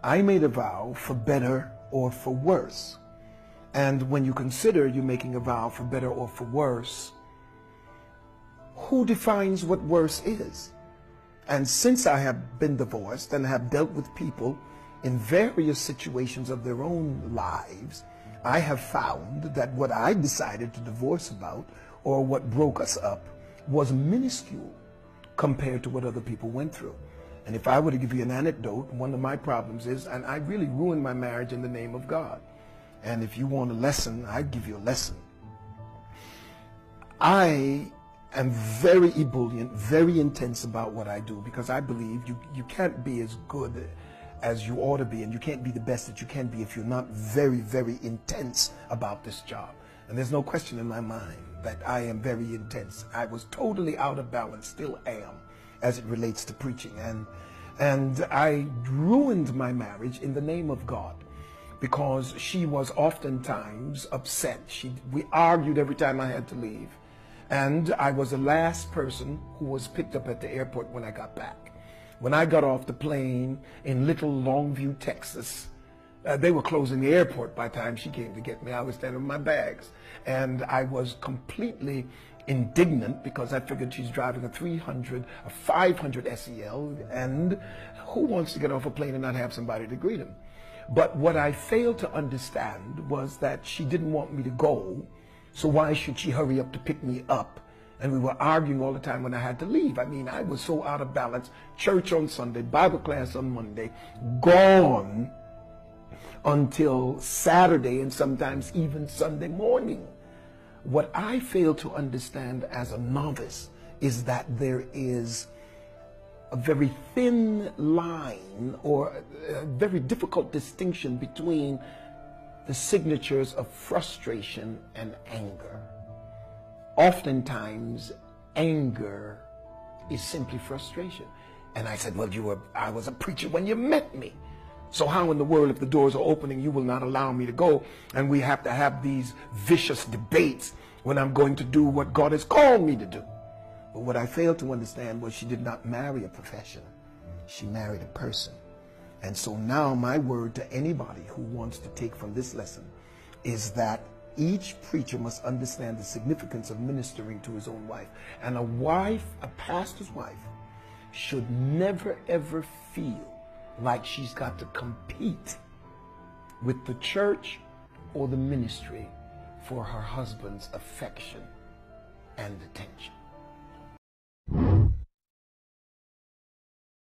I made a vow for better or for worse. And when you consider you're making a vow for better or for worse, who defines what worse is? And since I have been divorced and have dealt with people in various situations of their own lives, I have found that what I decided to divorce about, or what broke us up, was minuscule compared to what other people went through. And if I were to give you an anecdote, one of my problems is, and I really ruined my marriage in the name of God. And if you want a lesson, I'd give you a lesson. I am very ebullient, very intense about what I do, because I believe you can't be as good as you ought to be, and you can't be the best that you can be if you're not very, very intense about this job. And there's no question in my mind that I am very intense. I was totally out of balance, still am, as it relates to preaching. And I ruined my marriage in the name of God, because she was oftentimes upset. We argued every time I had to leave. And I was the last person who was picked up at the airport when I got back. When I got off the plane in Little Longview, Texas, they were closing the airport by the time she came to get me. I was standing with my bags. And I was completely indignant because I figured she's driving a 300, a 500 SEL, and who wants to get off a plane and not have somebody to greet him? But what I failed to understand was that she didn't want me to go, so why should she hurry up to pick me up? And we were arguing all the time when I had to leave. I mean, I was so out of balance. Church on Sunday, Bible class on Monday, gone until Saturday and sometimes even Sunday morning. What I fail to understand as a novice is that there is a very thin line, or a very difficult distinction between the signatures of frustration and anger. Oftentimes, anger is simply frustration. And I said, well, I was a preacher when you met me. So how in the world, if the doors are opening, you will not allow me to go, and we have to have these vicious debates when I'm going to do what God has called me to do? But what I failed to understand was she did not marry a profession. She married a person. And so now my word to anybody who wants to take from this lesson is that each preacher must understand the significance of ministering to his own wife. And a wife, a pastor's wife, should never ever feel like she's got to compete with the church or the ministry for her husband's affection and attention.